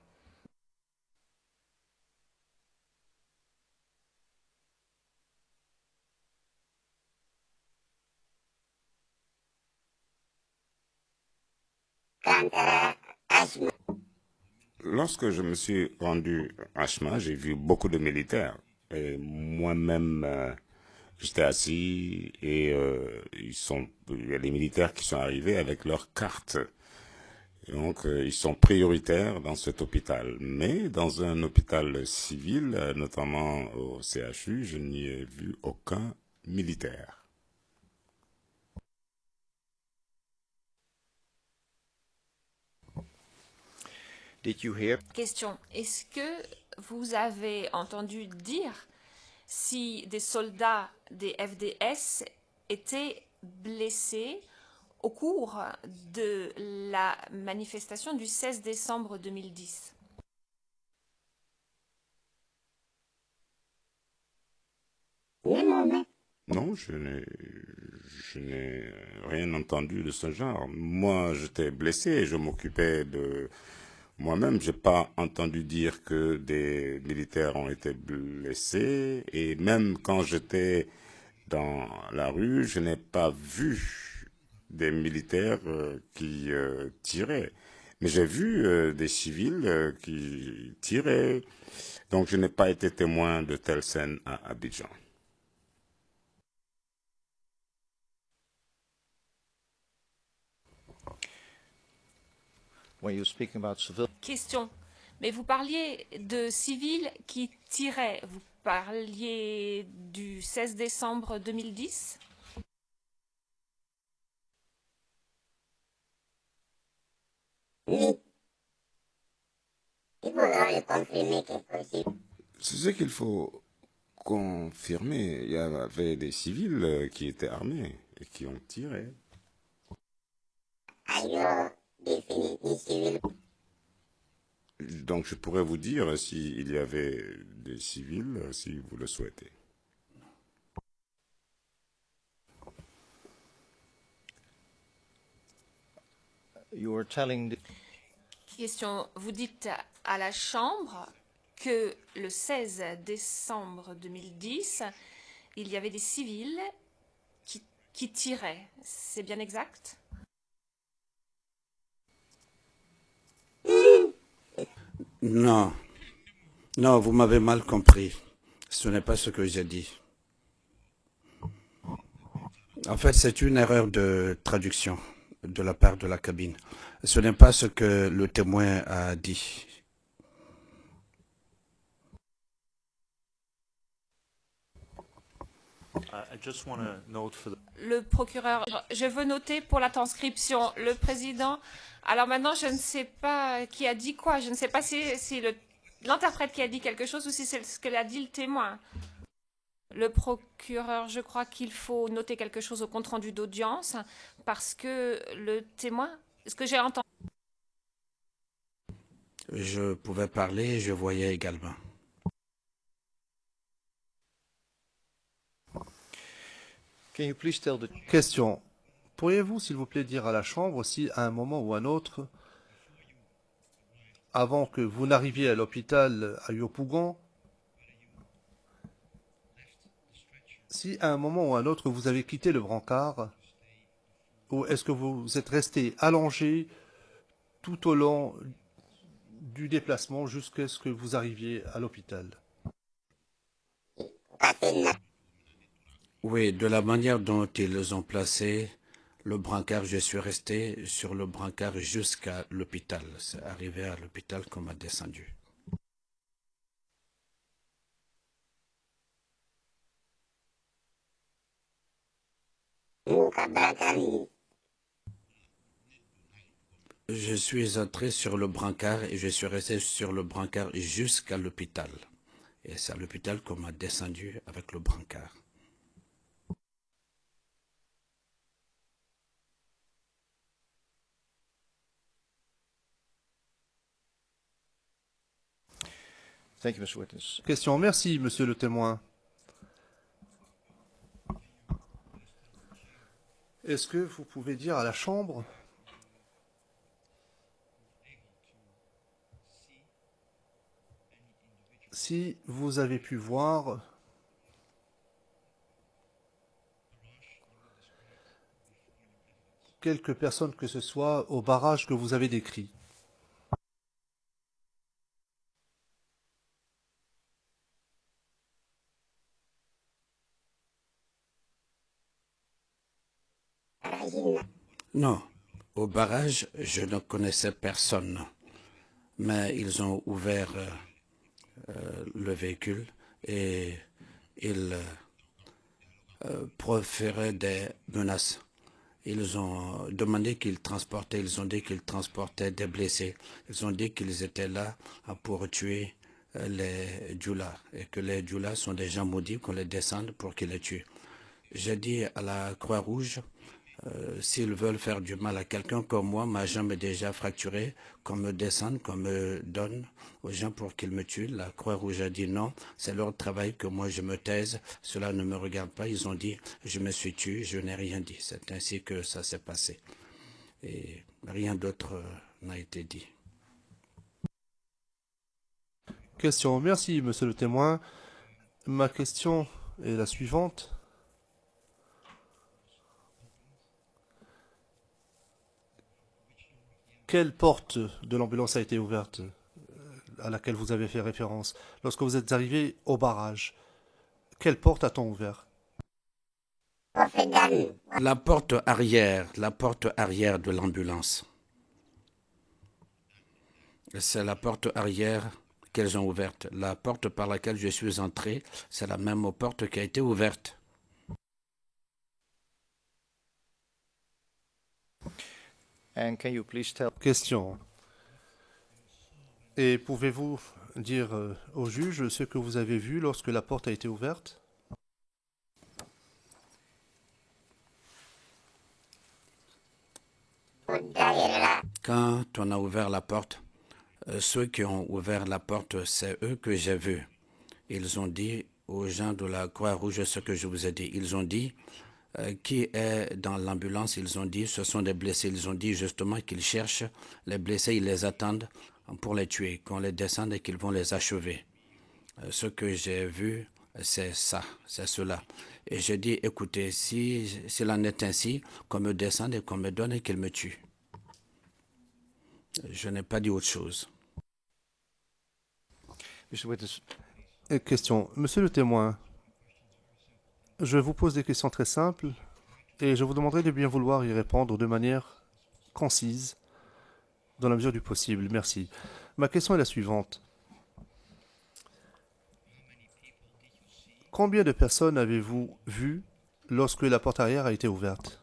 Lorsque je me suis rendu à HMA, j'ai vu beaucoup de militaires. Et moi-même, j'étais assis et il y a des militaires qui sont arrivés avec leurs cartes. Et donc, ils sont prioritaires dans cet hôpital. Mais dans un hôpital civil, notamment au CHU, je n'y ai vu aucun militaire. Did you hear? Question. Est-ce que vous avez entendu dire si des soldats des FDS étaient blessés au cours de la manifestation du 16 décembre 2010? Non, je n'ai rien entendu de ce genre. Moi, j'étais blessé, je m'occupais de moi-même. J'ai pas entendu dire que des militaires ont été blessés, et même quand j'étais dans la rue, je n'ai pas vu des militaires qui tiraient. Mais j'ai vu des civils qui tiraient. Donc je n'ai pas été témoin de telles scènes à Abidjan. When you speaking about civil... Question. Mais vous parliez de civils qui tiraient. Vous parliez du 16 décembre 2010? C'est ce qu'il faut confirmer. Il y avait des civils qui étaient armés et qui ont tiré. Donc je pourrais vous dire s'il y avait des civils, si vous le souhaitez. You were telling... Question. Vous dites à la Chambre que le 16 décembre 2010, il y avait des civils qui tiraient. C'est bien exact? Non. Non, vous m'avez mal compris. Ce n'est pas ce que j'ai dit. En fait, c'est une erreur de traduction de la part de la cabine. Ce n'est pas ce que le témoin a dit. Le procureur, je veux noter pour la transcription, le président. Alors maintenant, je ne sais pas qui a dit quoi. Je ne sais pas si c'est l'interprète qui a dit quelque chose ou si c'est ce que a dit le témoin. Le procureur, je crois qu'il faut noter quelque chose au compte-rendu d'audience parce que le témoin, ce que j'ai entendu. Je pouvais parler et je voyais également. Question. Pourriez-vous, s'il vous plaît, dire à la Chambre si, à un moment ou à un autre, avant que vous n'arriviez à l'hôpital à Yopougon, si, à un moment ou à un autre, vous avez quitté le brancard, ou est-ce que vous êtes resté allongé tout au long du déplacement jusqu'à ce que vous arriviez à l'hôpital? Oui, de la manière dont ils ont placé le brancard, je suis resté sur le brancard jusqu'à l'hôpital. C'est arrivé à l'hôpital qu'on m'a descendu. Je suis entré sur le brancard et je suis resté sur le brancard jusqu'à l'hôpital. Et c'est à l'hôpital qu'on m'a descendu avec le brancard. Thank you, Mr. Witness. Question. Merci, monsieur le témoin. Est-ce que vous pouvez dire à la Chambre si vous avez pu voir quelques personnes que ce soit au barrage que vous avez décrit? Non, au barrage, je ne connaissais personne, mais ils ont ouvert le véhicule et ils proféraient des menaces. Ils ont demandé qu'ils transportaient, ils ont dit qu'ils transportaient des blessés. Ils ont dit qu'ils étaient là pour tuer les djoulas et que les djoulas sont des gens maudits, qu'on les descende pour qu'ils les tuent. J'ai dit à la Croix-Rouge, s'ils veulent faire du mal à quelqu'un comme moi, ma jambe est déjà fracturée, qu'on me descende, qu'on me donne aux gens pour qu'ils me tuent. La Croix-Rouge a dit non, c'est leur travail, que moi je me taise, cela ne me regarde pas. Ils ont dit, je me suis tué, je n'ai rien dit. C'est ainsi que ça s'est passé. Et rien d'autre n'a été dit. Question. Merci, monsieur le témoin. Ma question est la suivante. Quelle porte de l'ambulance a été ouverte à laquelle vous avez fait référence lorsque vous êtes arrivé au barrage? Quelle porte a-t-on ouvert? La porte arrière de l'ambulance. C'est la porte arrière qu'elles ont ouverte. La porte par laquelle je suis entré, c'est la même porte qui a été ouverte. And can you please tell... Question. Et pouvez-vous dire au juge ce que vous avez vu lorsque la porte a été ouverte? Quand on a ouvert la porte, ceux qui ont ouvert la porte, c'est eux que j'ai vus. Ils ont dit aux gens de la Croix-Rouge ce que je vous ai dit. Ils ont dit qui est dans l'ambulance. Ils ont dit ce sont des blessés. Ils ont dit justement qu'ils cherchent les blessés, ils les attendent pour les tuer, qu'on les descende et qu'ils vont les achever. Ce que j'ai vu, c'est ça, c'est cela. Et j'ai dit, écoutez, s'il en est ainsi, qu'on me descende et qu'on me donne et qu'il me tue. Je n'ai pas dit autre chose. Question. Monsieur le témoin, je vous pose des questions très simples Et je vous demanderai de bien vouloir y répondre de manière concise, dans la mesure du possible. Merci. Ma question est la suivante. Combien de personnes avez-vous vues lorsque la porte arrière a été ouverte?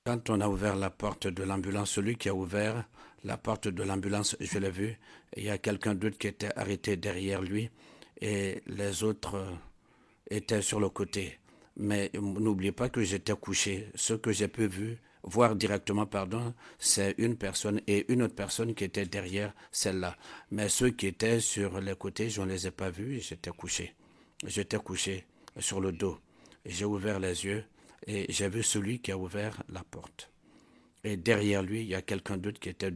Quand on a ouvert la porte de l'ambulance, celui qui a ouvert la porte de l'ambulance, je l'ai vu, il y a quelqu'un d'autre qui était arrêté derrière lui et les autres étaient sur le côté. Mais n'oubliez pas que j'étais couché. Ce que j'ai pu voir directement, c'est une personne et une autre personne qui était derrière celle-là. Mais ceux qui étaient sur les côtés, je ne les ai pas vus et j'étais couché. J'étais couché sur le dos. J'ai ouvert les yeux et j'ai vu celui qui a ouvert la porte. Et derrière lui, il y a quelqu'un d'autre qui était